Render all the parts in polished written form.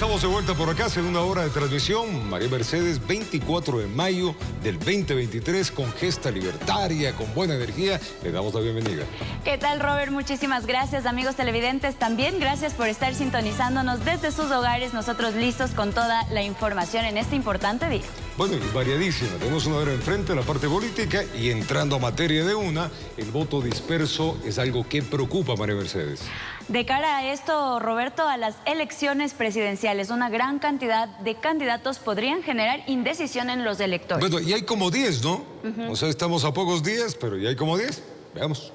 estamos de vuelta por acá, segunda hora de transmisión. María Mercedes, 24 de mayo del 2023, con gesta libertaria, con buena energía. Le damos la bienvenida. ¿Qué tal, Robert? Muchísimas gracias, amigos televidentes. También gracias por estar sintonizándonos desde sus hogares. Nosotros listos con toda la información en este importante día. Bueno, y variadísima. Tenemos una hora enfrente, la parte política, y entrando a materia de una, el voto disperso es algo que preocupa a María Mercedes. De cara a esto, Roberto, a las elecciones presidenciales, una gran cantidad de candidatos podrían generar indecisión en los electores. Bueno, y hay como 10, ¿no? O sea, estamos a pocos días, pero ya hay como 10. Veamos.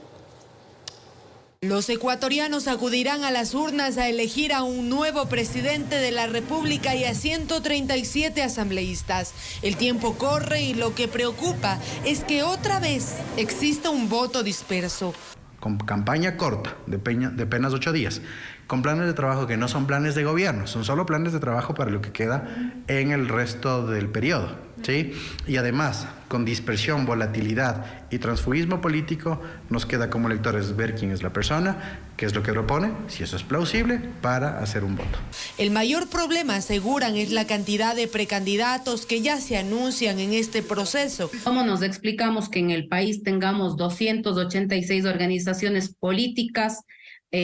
Los ecuatorianos acudirán a las urnas a elegir a un nuevo presidente de la República y a 137 asambleístas. El tiempo corre y lo que preocupa es que otra vez exista un voto disperso. Con campaña corta, de apenas 8 días, con planes de trabajo que no son planes de gobierno, son solo planes de trabajo para lo que queda en el resto del periodo, ¿sí? Y además, con dispersión, volatilidad y transfugismo político, nos queda como electores ver quién es la persona, qué es lo que propone, si eso es plausible, para hacer un voto. El mayor problema, aseguran, es la cantidad de precandidatos que ya se anuncian en este proceso. ¿Cómo nos explicamos que en el país tengamos 286 organizaciones políticas,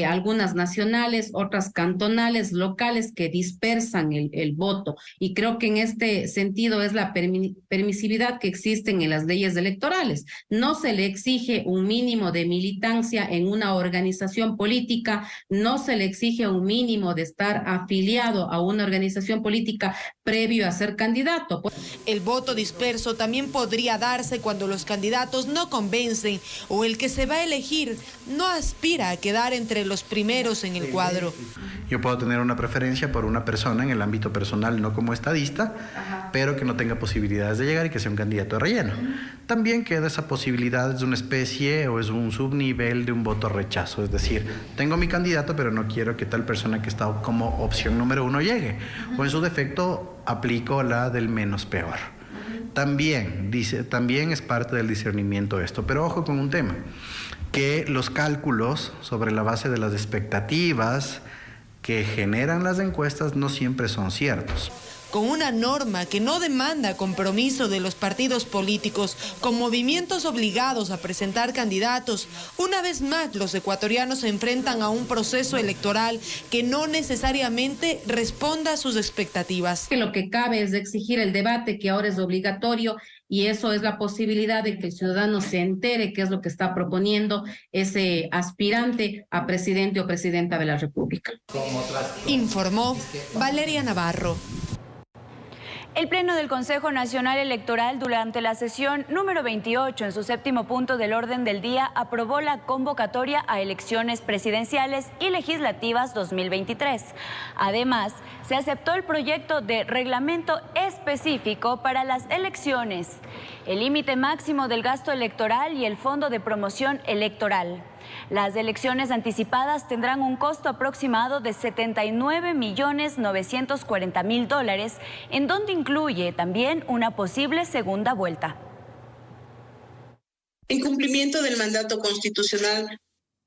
algunas nacionales, otras cantonales, locales, que dispersan el voto? Y creo que en este sentido es la permisividad que existen en las leyes electorales. No se le exige un mínimo de militancia en una organización política, no se le exige un mínimo de estar afiliado a una organización política previo a ser candidato. El voto disperso también podría darse cuando los candidatos no convencen o el que se va a elegir no aspira a quedar entre los primeros en el cuadro. Yo puedo tener una preferencia por una persona en el ámbito personal, no como estadista, pero que no tenga posibilidades de llegar y que sea un candidato de relleno. También queda esa posibilidad de una especie o es un subnivel de un voto rechazo, es decir, tengo mi candidato pero no quiero que tal persona que está como opción número 1 llegue, o en su defecto aplico la del menos peor. También es parte del discernimiento esto, pero ojo con un tema, que los cálculos sobre la base de las expectativas que generan las encuestas no siempre son ciertos. Con una norma que no demanda compromiso de los partidos políticos, con movimientos obligados a presentar candidatos, una vez más los ecuatorianos se enfrentan a un proceso electoral que no necesariamente responda a sus expectativas. Lo que cabe es exigir el debate, que ahora es obligatorio, y eso es la posibilidad de que el ciudadano se entere qué es lo que está proponiendo ese aspirante a presidente o presidenta de la República. Informó Valeria Navarro. El Pleno del Consejo Nacional Electoral, durante la sesión número 28, en su séptimo punto del orden del día, aprobó la convocatoria a elecciones presidenciales y legislativas 2023. Además, se aceptó el proyecto de reglamento específico para las elecciones, el límite máximo del gasto electoral y el fondo de promoción electoral. Las elecciones anticipadas tendrán un costo aproximado de $79.940.000, en donde incluye también una posible segunda vuelta. En cumplimiento del mandato constitucional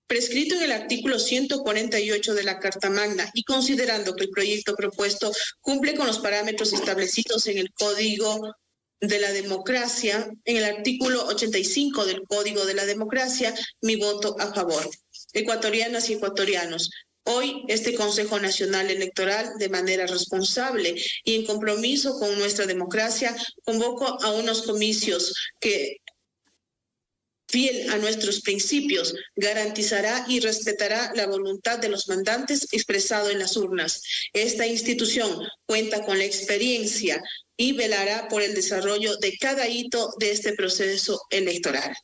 prescrito en el artículo 148 de la Carta Magna y considerando que el proyecto propuesto cumple con los parámetros establecidos en el Código de la Democracia, en el artículo 85 del Código de la Democracia, mi voto a favor. Ecuatorianas y ecuatorianos, hoy este Consejo Nacional Electoral, de manera responsable y en compromiso con nuestra democracia, convoco a unos comicios que, fiel a nuestros principios, garantizará y respetará la voluntad de los mandantes expresado en las urnas. Esta institución cuenta con la experiencia y velará por el desarrollo de cada hito de este proceso electoral.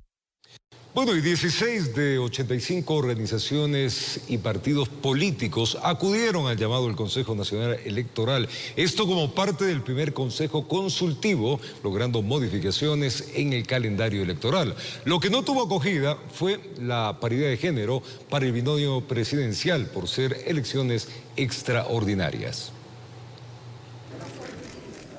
Bueno, y 16 de 85 organizaciones y partidos políticos acudieron al llamado del Consejo Nacional Electoral. Esto como parte del primer Consejo Consultivo, logrando modificaciones en el calendario electoral. Lo que no tuvo acogida fue la paridad de género para el binomio presidencial, por ser elecciones extraordinarias.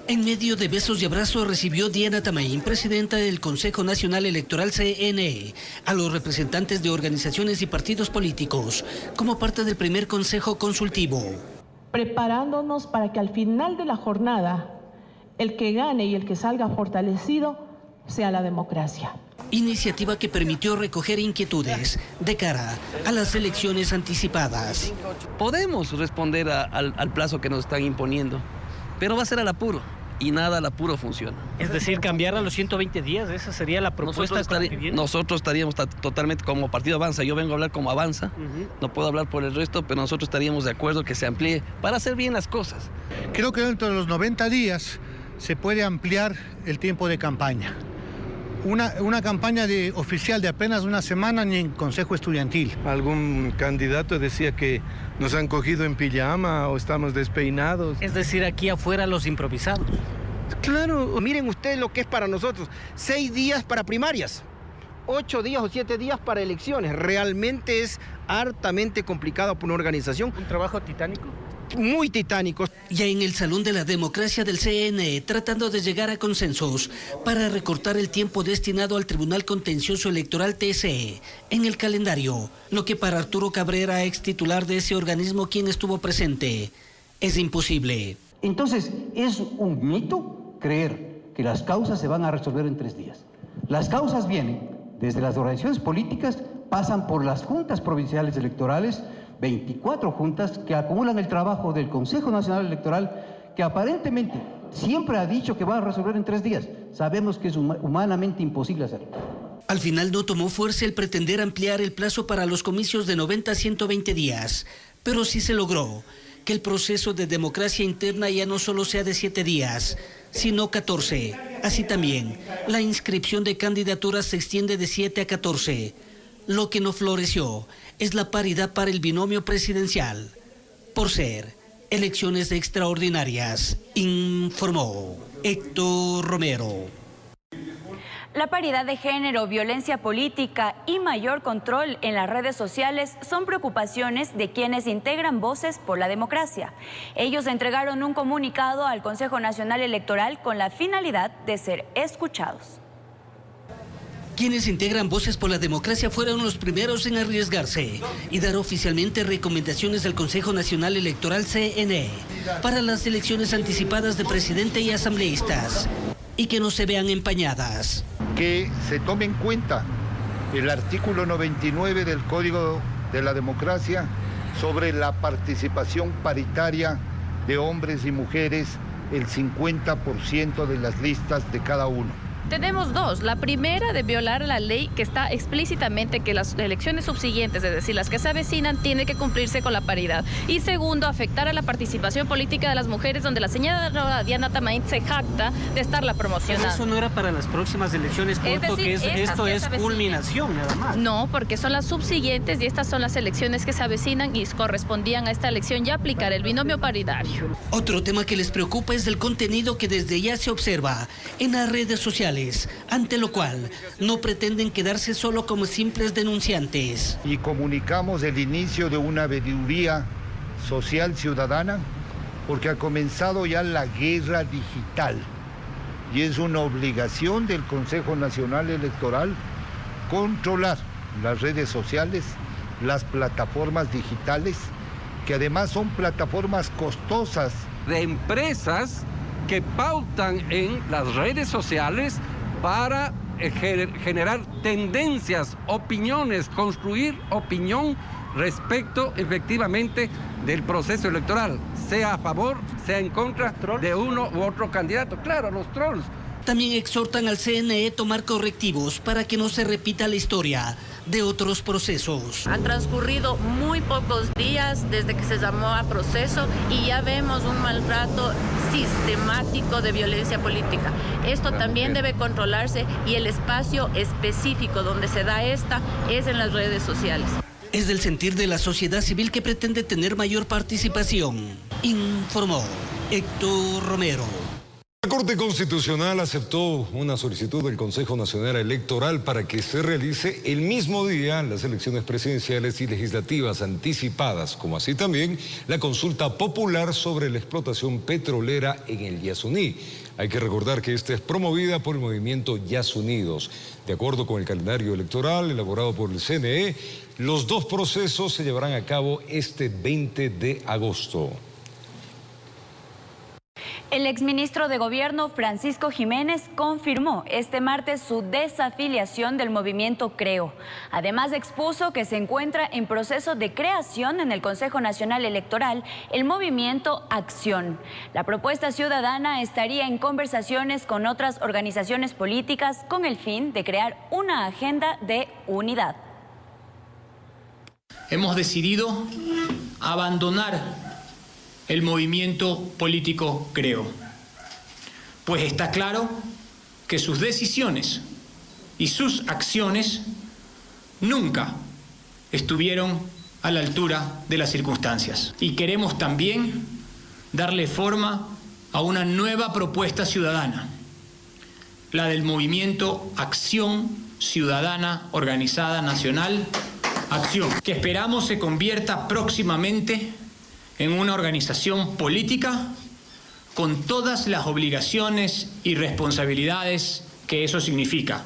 En medio de besos y abrazos recibió Diana Tamaín, presidenta del Consejo Nacional Electoral CNE, a los representantes de organizaciones y partidos políticos como parte del primer Consejo Consultivo. preparándonos para que al final de la jornada el que gane y el que salga fortalecido sea la democracia. Iniciativa que permitió recoger inquietudes de cara a las elecciones anticipadas. Podemos responder al plazo que nos están imponiendo, pero va a ser al apuro. Y nada al apuro funciona. Es decir, cambiar a los 120 días, esa sería la propuesta. Nosotros estaríamos totalmente como Partido Avanza, yo vengo a hablar como Avanza, no puedo hablar por el resto, pero nosotros estaríamos de acuerdo que se amplíe para hacer bien las cosas. Creo que dentro de los 90 días se puede ampliar el tiempo de campaña. Una campaña oficial de apenas una semana ni en consejo estudiantil. Algún candidato decía que nos han cogido en pijama o estamos despeinados. Es decir, aquí afuera los improvisados. Claro, miren ustedes lo que es para nosotros. 6 días para primarias, 8 días o 7 días para elecciones. Realmente es hartamente complicado para una organización. ¿Un trabajo titánico? Muy titánicos. Ya en el Salón de la Democracia del CNE, tratando de llegar a consensos para recortar el tiempo destinado al Tribunal Contencioso Electoral TSE en el calendario, lo que para Arturo Cabrera, ex titular de ese organismo quien estuvo presente, es imposible. Entonces, es un mito creer que las causas se van a resolver en 3 días. Las causas vienen desde las organizaciones políticas, pasan por las juntas provinciales electorales, 24 juntas que acumulan el trabajo del Consejo Nacional Electoral, que aparentemente siempre ha dicho que va a resolver en 3 días. Sabemos que es humanamente imposible hacerlo. Al final no tomó fuerza el pretender ampliar el plazo para los comicios de 90 a 120 días, pero sí se logró que el proceso de democracia interna ya no solo sea de 7 días, sino 14. Así también, la inscripción de candidaturas se extiende de 7 a 14. Lo que no floreció es la paridad para el binomio presidencial, por ser elecciones extraordinarias, informó Héctor Romero. La paridad de género, violencia política y mayor control en las redes sociales son preocupaciones de quienes integran Voces por la Democracia. Ellos entregaron un comunicado al Consejo Nacional Electoral con la finalidad de ser escuchados. Quienes integran Voces por la Democracia fueron los primeros en arriesgarse y dar oficialmente recomendaciones al Consejo Nacional Electoral CNE para las elecciones anticipadas de presidente y asambleístas y que no se vean empañadas. Que se tome en cuenta el artículo 99 del Código de la Democracia sobre la participación paritaria de hombres y mujeres, el 50% de las listas de cada uno. Tenemos dos. La primera, de violar la ley que está explícitamente que las elecciones subsiguientes, es decir, las que se avecinan, tienen que cumplirse con la paridad. Y segundo, afectar a la participación política de las mujeres, donde la señora Diana Tamain se jacta de estarla promocionando. Pero eso no era para las próximas elecciones, puesto que esto es culminación nada más. No, porque son las subsiguientes y estas son las elecciones que se avecinan y correspondían a esta elección ya aplicar el binomio paritario. Otro tema que les preocupa es del contenido que desde ya se observa en las redes sociales, ante lo cual no pretenden quedarse solo como simples denunciantes. Y comunicamos el inicio de una veeduría social ciudadana porque ha comenzado ya la guerra digital y es una obligación del Consejo Nacional Electoral controlar las redes sociales, las plataformas digitales, que además son plataformas costosas. De empresas que pautan en las redes sociales para generar tendencias, opiniones, construir opinión respecto efectivamente del proceso electoral, sea a favor, sea en contra de uno u otro candidato. Claro, los trolls. También exhortan al CNE tomar correctivos para que no se repita la historia de otros procesos. Han transcurrido muy pocos días desde que se llamó a proceso y ya vemos un maltrato sistemático de violencia política. Esto también debe controlarse y el espacio específico donde se da esta es en las redes sociales. Es del sentir de la sociedad civil que pretende tener mayor participación, informó Héctor Romero. La Corte Constitucional aceptó una solicitud del Consejo Nacional Electoral para que se realice el mismo día las elecciones presidenciales y legislativas anticipadas, como así también la consulta popular sobre la explotación petrolera en el Yasuní. Hay que recordar que esta es promovida por el movimiento Yasunidos. De acuerdo con el calendario electoral elaborado por el CNE, los dos procesos se llevarán a cabo este 20 de agosto. El exministro de Gobierno, Francisco Jiménez, confirmó este martes su desafiliación del movimiento Creo. Además, expuso que se encuentra en proceso de creación en el Consejo Nacional Electoral el movimiento Acción. La propuesta ciudadana estaría en conversaciones con otras organizaciones políticas con el fin de crear una agenda de unidad. Hemos decidido abandonar el movimiento político Creo, pues está claro que sus decisiones y sus acciones nunca estuvieron a la altura de las circunstancias. Y queremos también darle forma a una nueva propuesta ciudadana, la del movimiento Acción Ciudadana Organizada Nacional, Acción, que esperamos se convierta próximamente en una organización política con todas las obligaciones y responsabilidades que eso significa.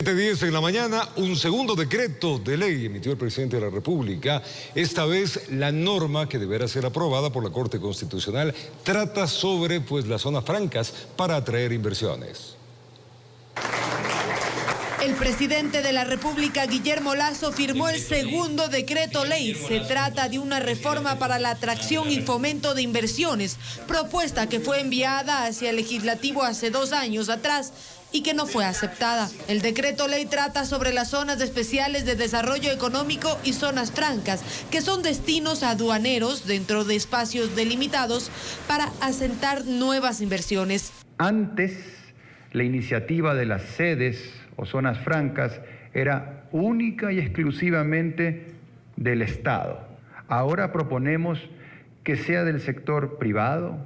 7:10 en la mañana, un segundo decreto de ley emitió el presidente de la República. Esta vez la norma que deberá ser aprobada por la Corte Constitucional trata sobre las zonas francas para atraer inversiones. El presidente de la República, Guillermo Lasso, firmó el segundo decreto ley. Se trata de una reforma para la atracción y fomento de inversiones, propuesta que fue enviada hacia el legislativo hace 2 años atrás y que no fue aceptada. El decreto ley trata sobre las zonas especiales de desarrollo económico y zonas francas, que son destinos aduaneros dentro de espacios delimitados para asentar nuevas inversiones. Antes, la iniciativa de las sedes o zonas francas era única y exclusivamente del Estado. Ahora proponemos que sea del sector privado,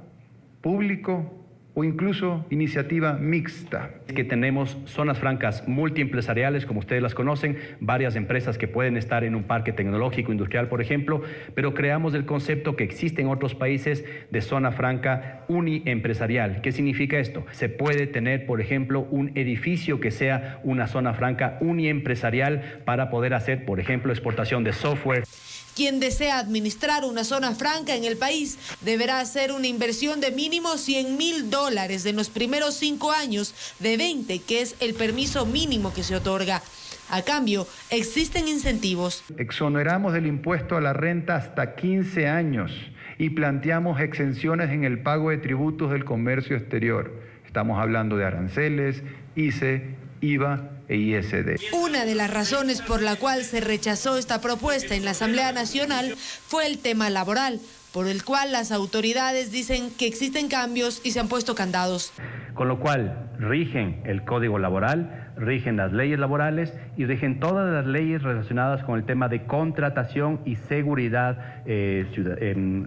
público o incluso iniciativa mixta. Que tenemos zonas francas multiempresariales, como ustedes las conocen, varias empresas que pueden estar en un parque tecnológico industrial, por ejemplo, pero creamos el concepto que existe en otros países de zona franca uniempresarial. ¿Qué significa esto? Se puede tener, por ejemplo, un edificio que sea una zona franca uniempresarial para poder hacer, por ejemplo, exportación de software. Quien desea administrar una zona franca en el país deberá hacer una inversión de mínimo $100,000 en los primeros 5 años, de 20, que es el permiso mínimo que se otorga. A cambio, existen incentivos. Exoneramos del impuesto a la renta hasta 15 años y planteamos exenciones en el pago de tributos del comercio exterior. Estamos hablando de aranceles, ICE, IVA e ISD. Una de las razones por la cual se rechazó esta propuesta en la Asamblea Nacional fue el tema laboral, por el cual las autoridades dicen que existen cambios y se han puesto candados. Con lo cual rigen el Código Laboral, rigen las leyes laborales y rigen todas las leyes relacionadas con el tema de contratación y seguridad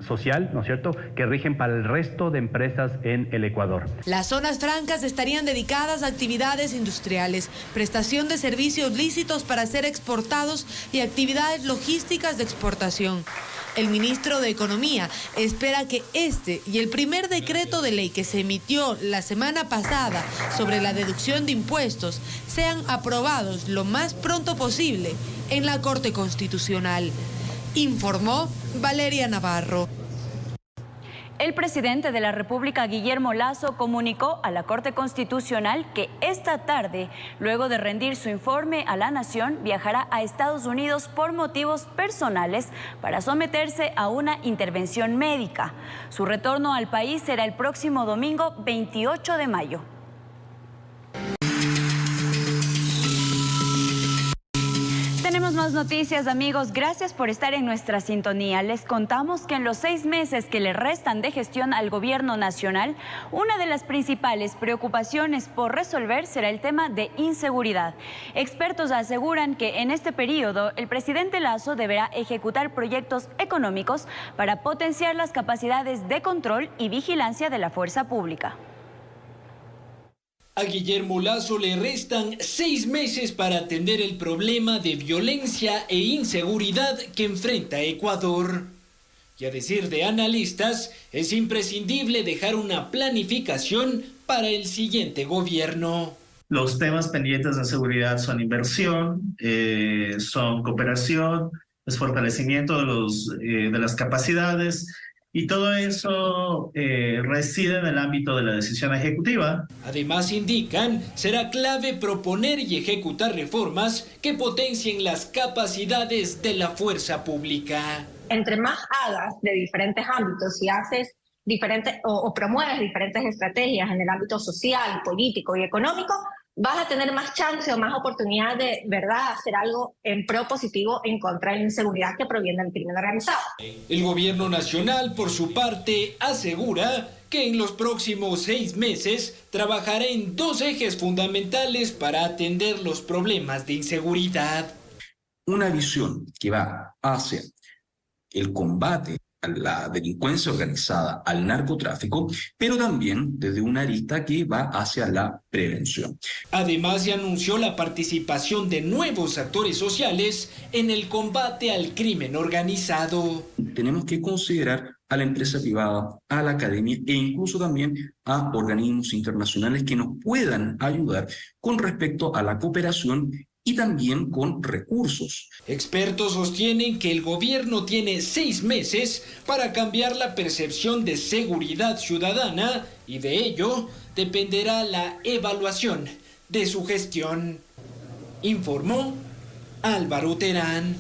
social, ¿no es cierto?, que rigen para el resto de empresas en el Ecuador. Las zonas francas estarían dedicadas a actividades industriales, prestación de servicios lícitos para ser exportados y actividades logísticas de exportación. El ministro de Economía espera que este y el primer decreto de ley que se emitió la semana pasada sobre la deducción de impuestos sean aprobados lo más pronto posible en la Corte Constitucional. Informó Valeria Navarro. El presidente de la República, Guillermo Lasso, comunicó a la Corte Constitucional que esta tarde, luego de rendir su informe a la Nación, viajará a Estados Unidos por motivos personales para someterse a una intervención médica. Su retorno al país será el próximo domingo 28 de mayo. Tenemos más noticias, amigos. Gracias por estar en nuestra sintonía. Les contamos que en los 6 meses que le restan de gestión al gobierno nacional, una de las principales preocupaciones por resolver será el tema de inseguridad. Expertos aseguran que en este periodo el presidente Lasso deberá ejecutar proyectos económicos para potenciar las capacidades de control y vigilancia de la fuerza pública. A Guillermo Lasso le restan 6 meses para atender el problema de violencia e inseguridad que enfrenta Ecuador. Y a decir de analistas, es imprescindible dejar una planificación para el siguiente gobierno. Los temas pendientes de seguridad son inversión, son cooperación, es fortalecimiento de las capacidades, y todo eso reside en el ámbito de la decisión ejecutiva. Además indican, será clave proponer y ejecutar reformas que potencien las capacidades de la fuerza pública. Entre más hagas de diferentes ámbitos y haces diferentes o promueves diferentes estrategias en el ámbito social, político y económico, vas a tener más chance o más oportunidad de, ¿verdad?, hacer algo en pro positivo en contra de la inseguridad que proviene del crimen organizado. El gobierno nacional, por su parte, asegura que en los próximos 6 meses trabajará en 2 ejes fundamentales para atender los problemas de inseguridad. Una visión que va hacia el combate a la delincuencia organizada, al narcotráfico, pero también desde una arista que va hacia la prevención. Además, se anunció la participación de nuevos actores sociales en el combate al crimen organizado. Tenemos que considerar a la empresa privada, a la academia e incluso también a organismos internacionales que nos puedan ayudar con respecto a la cooperación y también con recursos. Expertos sostienen que el gobierno tiene 6 meses para cambiar la percepción de seguridad ciudadana y de ello dependerá la evaluación de su gestión. Informó Álvaro Terán.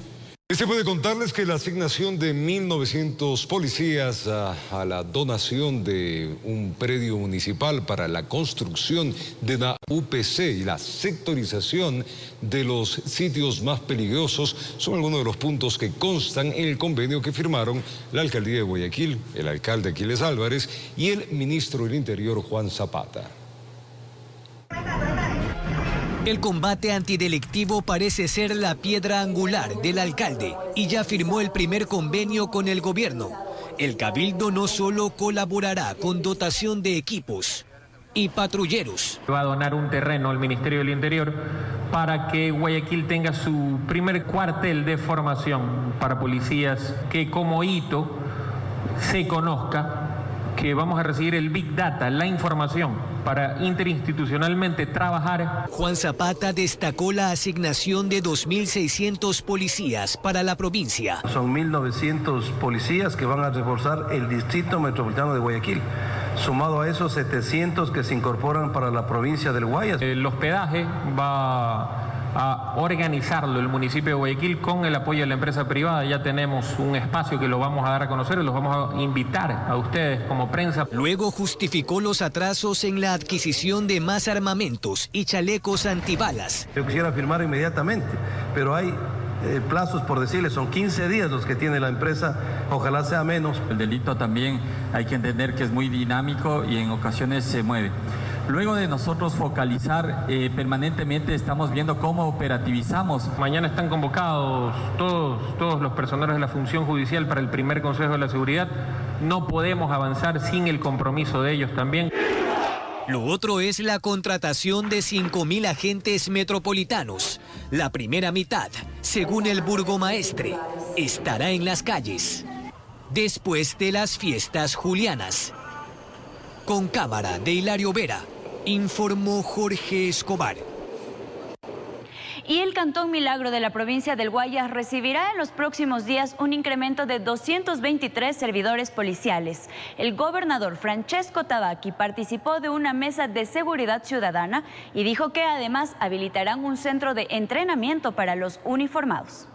Se puede contarles que la asignación de 1.900 policías a la donación de un predio municipal para la construcción de una UPC y la sectorización de los sitios más peligrosos son algunos de los puntos que constan en el convenio que firmaron la Alcaldía de Guayaquil, el alcalde Aquiles Álvarez y el ministro del Interior Juan Zapata. El combate antidelictivo parece ser la piedra angular del alcalde y ya firmó el primer convenio con el gobierno. El cabildo no solo colaborará con dotación de equipos y patrulleros. Va a donar un terreno al Ministerio del Interior para que Guayaquil tenga su primer cuartel de formación para policías, que como hito se conozca que vamos a recibir el Big Data, la información, para interinstitucionalmente trabajar. Juan Zapata destacó la asignación de 2.600 policías para la provincia. Son 1.900 policías que van a reforzar el distrito metropolitano de Guayaquil. Sumado a esos 700 que se incorporan para la provincia del Guayas. El hospedaje va a organizarlo el municipio de Guayaquil con el apoyo de la empresa privada. Ya tenemos un espacio que lo vamos a dar a conocer y los vamos a invitar a ustedes como prensa. Luego justificó los atrasos en la adquisición de más armamentos y chalecos antibalas. Yo quisiera firmar inmediatamente, pero hay plazos por decirles, son 15 días los que tiene la empresa, ojalá sea menos. El delito también hay que entender que es muy dinámico y en ocasiones se mueve. Luego de nosotros focalizar permanentemente, estamos viendo cómo operativizamos. Mañana están convocados todos los personeros de la función judicial para el primer Consejo de la Seguridad. No podemos avanzar sin el compromiso de ellos también. Lo otro es la contratación de 5.000 agentes metropolitanos. La primera mitad, según el burgomaestre, estará en las calles después de las fiestas julianas. Con cámara de Hilario Vera, informó Jorge Escobar. Y el Cantón Milagro de la provincia del Guayas recibirá en los próximos días un incremento de 223 servidores policiales. El gobernador Francesco Tabaqui participó de una mesa de seguridad ciudadana y dijo que además habilitarán un centro de entrenamiento para los uniformados.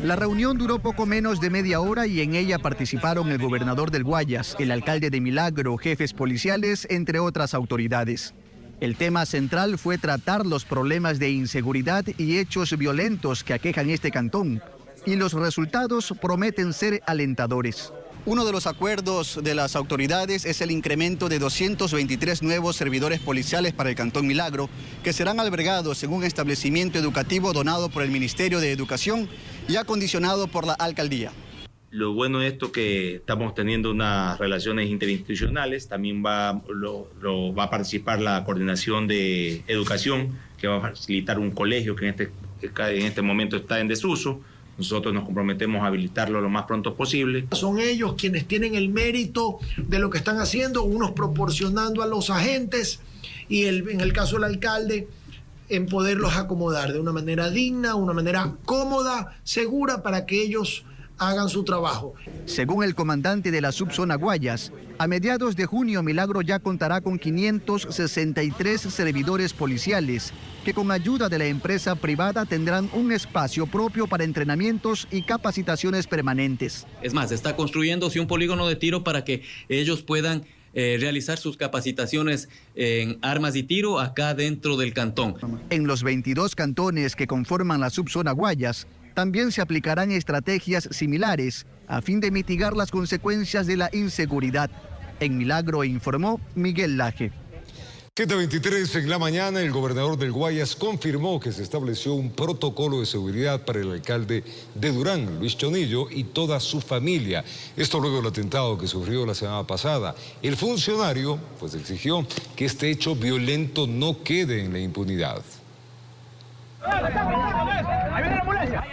La reunión duró poco menos de media hora y en ella participaron el gobernador del Guayas, el alcalde de Milagro, jefes policiales, entre otras autoridades. El tema central fue tratar los problemas de inseguridad y hechos violentos que aquejan este cantón, y los resultados prometen ser alentadores. Uno de los acuerdos de las autoridades es el incremento de 223 nuevos servidores policiales para el Cantón Milagro, que serán albergados en un establecimiento educativo donado por el Ministerio de Educación y acondicionado por la Alcaldía. Lo bueno de esto que estamos teniendo unas relaciones interinstitucionales, también va a participar la coordinación de educación, que va a facilitar un colegio que en este momento está en desuso. Nosotros nos comprometemos a habilitarlo lo más pronto posible. Son ellos quienes tienen el mérito de lo que están haciendo, unos proporcionando a los agentes y en el caso del alcalde, en poderlos acomodar de una manera digna, una manera cómoda, segura, para que ellos hagan su trabajo. Según el comandante de la subzona Guayas, a mediados de junio Milagro ya contará con 563 servidores policiales que con ayuda de la empresa privada tendrán un espacio propio para entrenamientos y capacitaciones permanentes. Es más, está construyéndose un polígono de tiro para que ellos puedan realizar sus capacitaciones en armas y tiro acá dentro del cantón. En los 22 cantones que conforman la subzona Guayas, también se aplicarán estrategias similares a fin de mitigar las consecuencias de la inseguridad. En Milagro informó Miguel Laje. 7:23 en la mañana, el gobernador del Guayas confirmó que se estableció un protocolo de seguridad para el alcalde de Durán, Luis Chonillo, y toda su familia. Esto luego del atentado que sufrió la semana pasada. El funcionario pues exigió que este hecho violento no quede en la impunidad.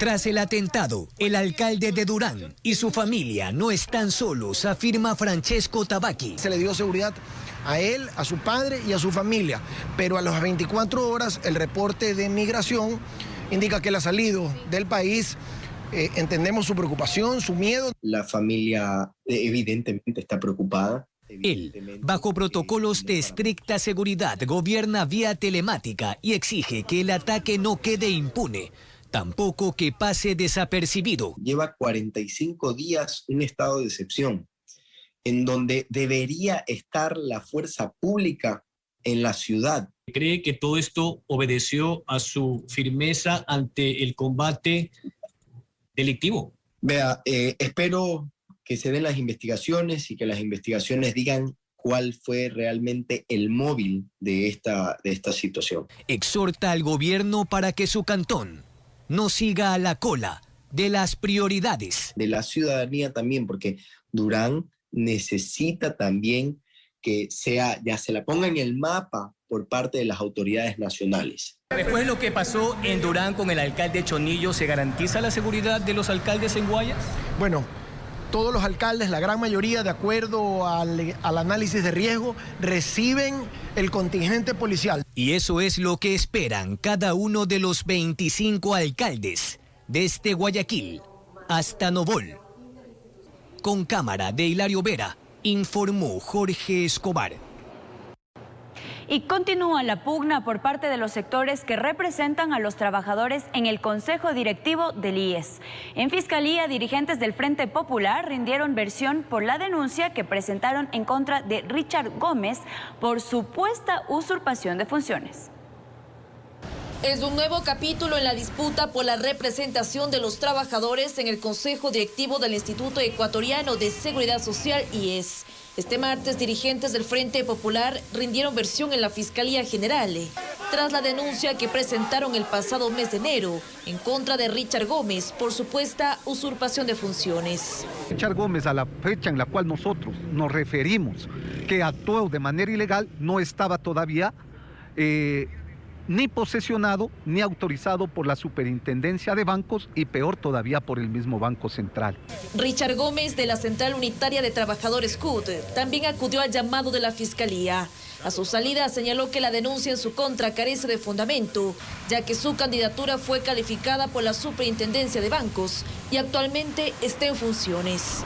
Tras el atentado, el alcalde de Durán y su familia no están solos, afirma Francesco Tabacchi. Se le dio seguridad a él, a su padre y a su familia, pero a las 24 horas el reporte de migración indica que él ha salido del país. Entendemos su preocupación, su miedo. La familia evidentemente está preocupada. Él, bajo protocolos de estricta seguridad, gobierna vía telemática y exige que el ataque no quede impune, tampoco que pase desapercibido. Lleva 45 días un estado de excepción, en donde debería estar la fuerza pública en la ciudad. ¿Cree que todo esto obedeció a su firmeza ante el combate delictivo? Vea, espero que se den las investigaciones y que las investigaciones digan cuál fue realmente el móvil de esta situación. Exhorta al gobierno para que su cantón no siga a la cola de las prioridades. De la ciudadanía también, porque Durán necesita también que ya se la ponga en el mapa por parte de las autoridades nacionales. Después de lo que pasó en Durán con el alcalde Chonillo, ¿se garantiza la seguridad de los alcaldes en Guayas? Bueno, todos los alcaldes, la gran mayoría, de acuerdo al análisis de riesgo, reciben el contingente policial. Y eso es lo que esperan cada uno de los 25 alcaldes, desde Guayaquil hasta Novol. Con cámara de Hilario Vera, informó Jorge Escobar. Y continúa la pugna por parte de los sectores que representan a los trabajadores en el Consejo Directivo del IES. En Fiscalía, dirigentes del Frente Popular rindieron versión por la denuncia que presentaron en contra de Richard Gómez por supuesta usurpación de funciones. Es un nuevo capítulo en la disputa por la representación de los trabajadores en el Consejo Directivo del Instituto Ecuatoriano de Seguridad Social, IES. Este martes, dirigentes del Frente Popular rindieron versión en la Fiscalía General tras la denuncia que presentaron el pasado mes de enero en contra de Richard Gómez por supuesta usurpación de funciones. Richard Gómez, a la fecha en la cual nosotros nos referimos que actuó de manera ilegal, no estaba todavía ni posesionado ni autorizado por la Superintendencia de Bancos y peor todavía por el mismo Banco Central. Richard Gómez, de la Central Unitaria de Trabajadores CUT, también acudió al llamado de la Fiscalía. A su salida señaló que la denuncia en su contra carece de fundamento, ya que su candidatura fue calificada por la Superintendencia de Bancos y actualmente está en funciones.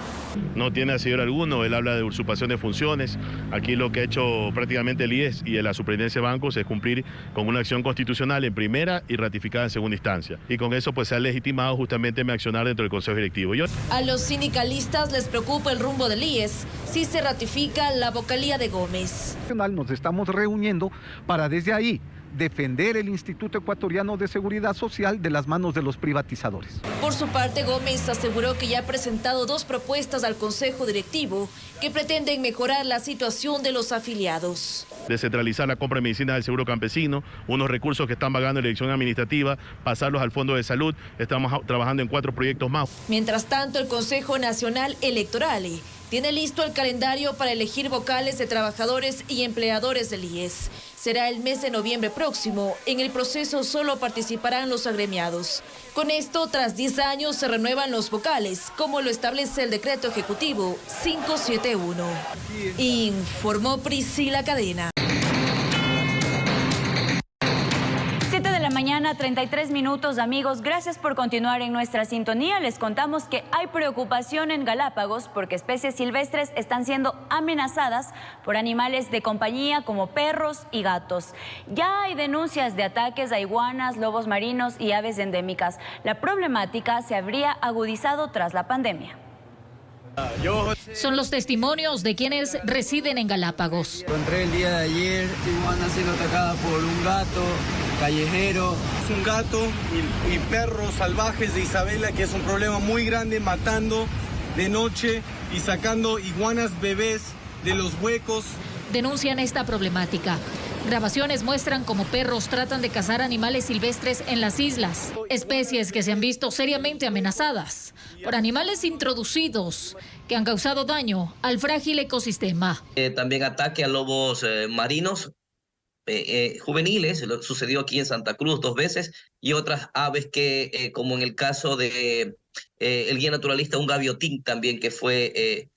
No tiene asidero alguno, él habla de usurpación de funciones. Aquí lo que ha hecho prácticamente el IES y la Superintendencia de Bancos es cumplir con una acción constitucional en primera y ratificada en segunda instancia. Y con eso pues se ha legitimado justamente mi accionar dentro del Consejo Directivo. A los sindicalistas les preocupa el rumbo del IES si se ratifica la vocalía de Gómez. Nos estamos reuniendo para desde ahí defender el Instituto Ecuatoriano de Seguridad Social de las manos de los privatizadores. Por su parte, Gómez aseguró que ya ha presentado 2 propuestas al Consejo Directivo que pretenden mejorar la situación de los afiliados. Descentralizar la compra de medicina del seguro campesino, unos recursos que están pagando en la elección administrativa, pasarlos al Fondo de Salud. Estamos trabajando en 4 proyectos más. Mientras tanto, el Consejo Nacional Electoral tiene listo el calendario para elegir vocales de trabajadores y empleadores del IES. Será el mes de noviembre próximo. En el proceso solo participarán los agremiados. Con esto, tras 10 años, se renuevan los vocales, como lo establece el Decreto Ejecutivo 571. Informó Priscila Cadena. la mañana, 33 minutos, amigos. Gracias por continuar en nuestra sintonía. Les contamos que hay preocupación en Galápagos porque especies silvestres están siendo amenazadas por animales de compañía como perros y gatos. Ya hay denuncias de ataques a iguanas, lobos marinos y aves endémicas. La problemática se habría agudizado tras la pandemia. Son los testimonios de quienes residen en Galápagos. Encontré el día de ayer iguana siendo atacada por un gato callejero. Es un gato y perros salvajes de Isabela, que es un problema muy grande, matando de noche y sacando iguanas bebés de los huecos. Denuncian esta problemática. Grabaciones muestran cómo perros tratan de cazar animales silvestres en las islas, especies que se han visto seriamente amenazadas por animales introducidos que han causado daño al frágil ecosistema. También ataque a lobos marinos juveniles, sucedió aquí en Santa Cruz 2 veces, y otras aves que, como en el caso de el guía naturalista, un gaviotín también que fue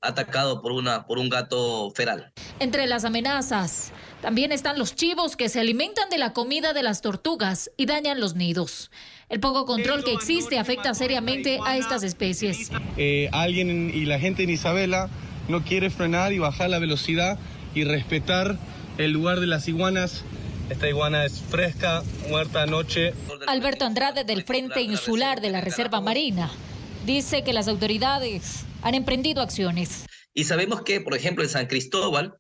atacado por un gato feral. Entre las amenazas también están los chivos que se alimentan de la comida de las tortugas y dañan los nidos. El poco control que existe afecta seriamente a estas especies. Alguien y la gente en Isabela no quiere frenar y bajar la velocidad y respetar el lugar de las iguanas. Esta iguana es fresca, muerta anoche. Alberto Andrade, del Frente Insular de la Reserva Marina, dice que las autoridades han emprendido acciones. Y sabemos que, por ejemplo, en San Cristóbal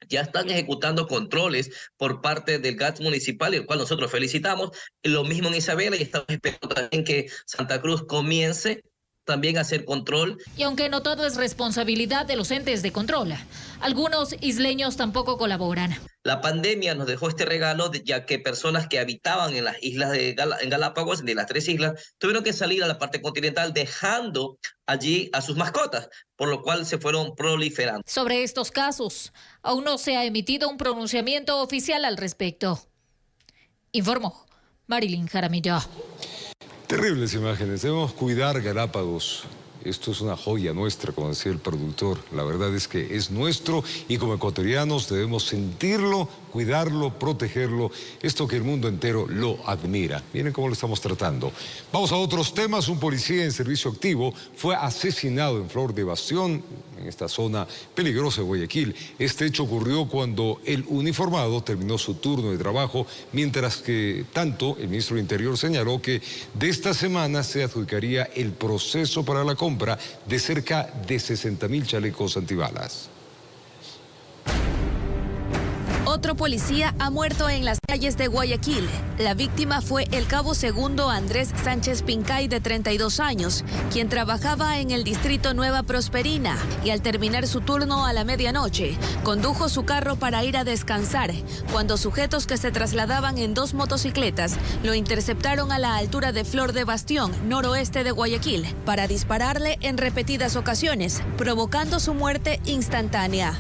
ya están ejecutando controles por parte del GATS municipal, el cual nosotros felicitamos. Lo mismo en Isabela, y estamos esperando también que Santa Cruz comience también a hacer control. Y aunque no todo es responsabilidad de los entes de control, algunos isleños tampoco colaboran. La pandemia nos dejó este regalo, ya que personas que habitaban en las islas en Galápagos, de las 3 islas, tuvieron que salir a la parte continental dejando allí a sus mascotas, por lo cual se fueron proliferando. Sobre estos casos, aún no se ha emitido un pronunciamiento oficial al respecto. Informó Marilyn Jaramillo. Terribles imágenes. Debemos cuidar Galápagos. Esto es una joya nuestra, como decía el productor. La verdad es que es nuestro y como ecuatorianos debemos sentirlo, cuidarlo, protegerlo. Esto que el mundo entero lo admira. Miren cómo lo estamos tratando. Vamos a otros temas. Un policía en servicio activo fue asesinado en Flor de Bastión, en esta zona peligrosa de Guayaquil. Este hecho ocurrió cuando el uniformado terminó su turno de trabajo, mientras que tanto el ministro del Interior señaló que de esta semana se adjudicaría el proceso para la compra de cerca de 60.000 chalecos antibalas. Otro policía ha muerto en las calles de Guayaquil. La víctima fue el cabo segundo Andrés Sánchez Pincay, de 32 años, quien trabajaba en el distrito Nueva Prosperina y al terminar su turno a la medianoche, condujo su carro para ir a descansar, cuando sujetos que se trasladaban en 2 motocicletas lo interceptaron a la altura de Flor de Bastión, noroeste de Guayaquil, para dispararle en repetidas ocasiones, provocando su muerte instantánea.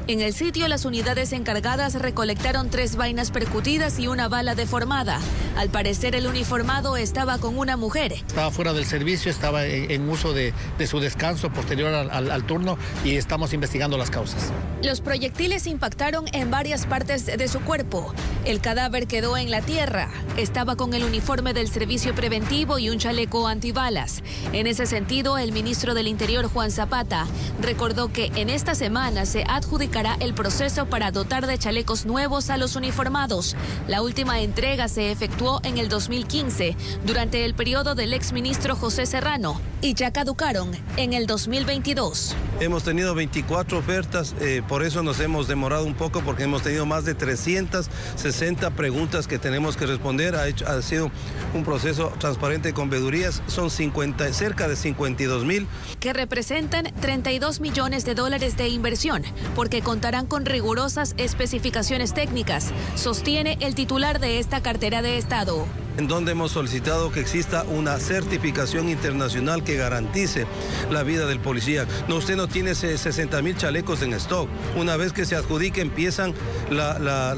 En el sitio, las unidades encargadas recolectaron 3 vainas percutidas y una bala deformada. Al parecer, el uniformado estaba con una mujer. Estaba fuera del servicio, estaba en uso de su descanso posterior al turno, y estamos investigando las causas. Los proyectiles impactaron en varias partes de su cuerpo. El cadáver quedó en la tierra. Estaba con el uniforme del servicio preventivo y un chaleco antibalas. En ese sentido, el ministro del Interior, Juan Zapata, recordó que en esta semana se adjudicará el proceso para dotar de chalecos nuevos a los uniformados. La última entrega se efectuó en el 2015, durante el periodo del exministro José Serrano, y ya caducaron en el 2022. Hemos tenido 24 ofertas, por eso nos hemos demorado un poco, porque hemos tenido más de 360 preguntas que tenemos que responder. Ha sido un proceso transparente con veedurías. Son cerca de 52.000. Que representan $32 millones de inversión, porque contarán con rigurosas especificaciones técnicas, sostiene el titular de esta cartera de Estado. En donde hemos solicitado que exista una certificación internacional que garantice la vida del policía. No, usted no tiene 60.000 chalecos en stock. Una vez que se adjudique, empiezan la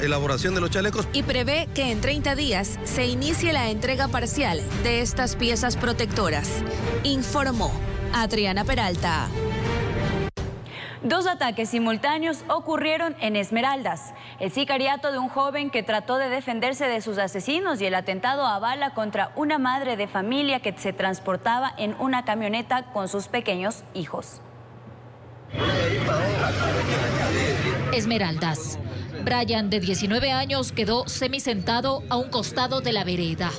elaboración de los chalecos. Y prevé que en 30 días se inicie la entrega parcial de estas piezas protectoras, informó Adriana Peralta. Dos ataques simultáneos ocurrieron en Esmeraldas. El sicariato de un joven que trató de defenderse de sus asesinos y el atentado a bala contra una madre de familia que se transportaba en una camioneta con sus pequeños hijos. Esmeraldas. Brian, de 19 años, quedó semisentado a un costado de la vereda.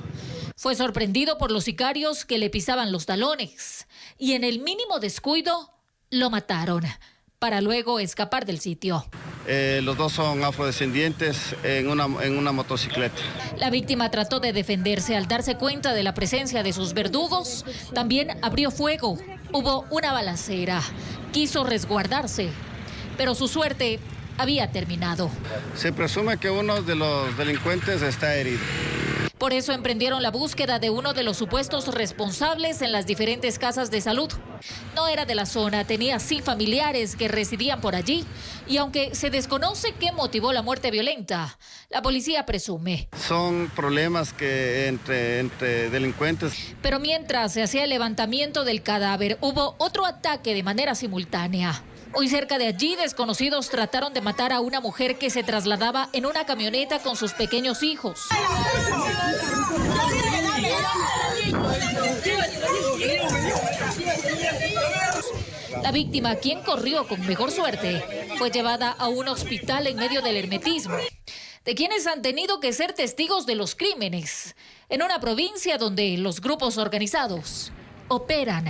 Fue sorprendido por los sicarios que le pisaban los talones y en el mínimo descuido lo mataron para luego escapar del sitio. Los dos son afrodescendientes en una motocicleta. La víctima trató de defenderse al darse cuenta de la presencia de sus verdugos. También abrió fuego. Hubo una balacera. Quiso resguardarse, pero su suerte había terminado. Se presume que uno de los delincuentes está herido. Por eso emprendieron la búsqueda de uno de los supuestos responsables en las diferentes casas de salud. No era de la zona, tenía sí familiares que residían por allí. Y aunque se desconoce qué motivó la muerte violenta, la policía presume. Son problemas que entre delincuentes. Pero mientras se hacía el levantamiento del cadáver, hubo otro ataque de manera simultánea. Hoy cerca de allí, desconocidos trataron de matar a una mujer que se trasladaba en una camioneta con sus pequeños hijos. La víctima, quien corrió con mejor suerte, fue llevada a un hospital en medio del hermetismo, de quienes han tenido que ser testigos de los crímenes, en una provincia donde los grupos organizados operan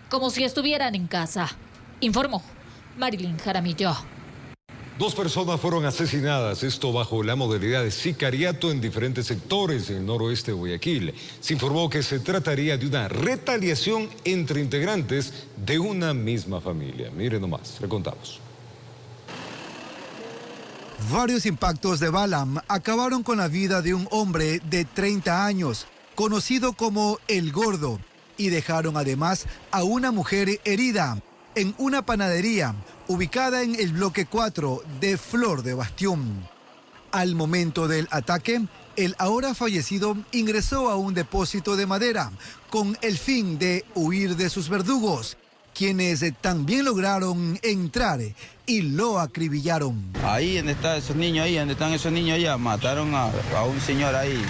como si estuvieran en casa, informó Marilyn Jaramillo. 2 personas fueron asesinadas, esto bajo la modalidad de sicariato en diferentes sectores del noroeste de Guayaquil. Se informó que se trataría de una retaliación entre integrantes de una misma familia. Miren nomás, le contamos. Varios impactos de bala acabaron con la vida de un hombre de 30 años, conocido como El Gordo, y dejaron además a una mujer herida en una panadería ubicada en el bloque 4 de Flor de Bastión. Al momento del ataque, el ahora fallecido ingresó a un depósito de madera con el fin de huir de sus verdugos, quienes también lograron entrar y lo acribillaron. Ahí donde están esos niños, ya mataron a un señor ahí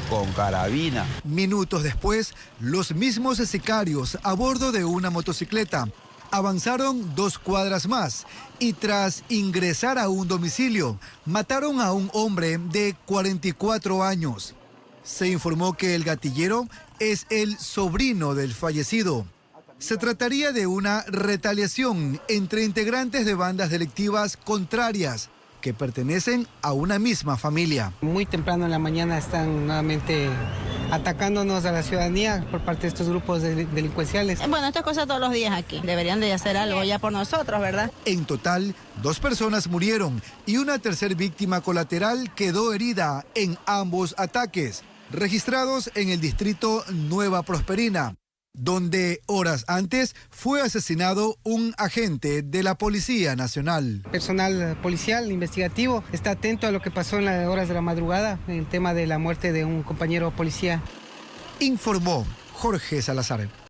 con carabina. Minutos después, los mismos sicarios a bordo de una motocicleta avanzaron 2 cuadras más y tras ingresar a un domicilio, mataron a un hombre de 44 años. Se informó que el gatillero es el sobrino del fallecido. Se trataría de una retaliación entre integrantes de bandas delictivas contrarias que pertenecen a una misma familia. Muy temprano en la mañana están nuevamente atacándonos a la ciudadanía por parte de estos grupos delincuenciales. Bueno, estas cosas todos los días aquí. Deberían de hacer algo ya por nosotros, ¿verdad? En total, 2 personas murieron y una tercer víctima colateral quedó herida en ambos ataques, registrados en el distrito Nueva Prosperina, donde horas antes fue asesinado un agente de la Policía Nacional. Personal policial investigativo está atento a lo que pasó en las horas de la madrugada, en el tema de la muerte de un compañero policía. Informó Jorge Salazar.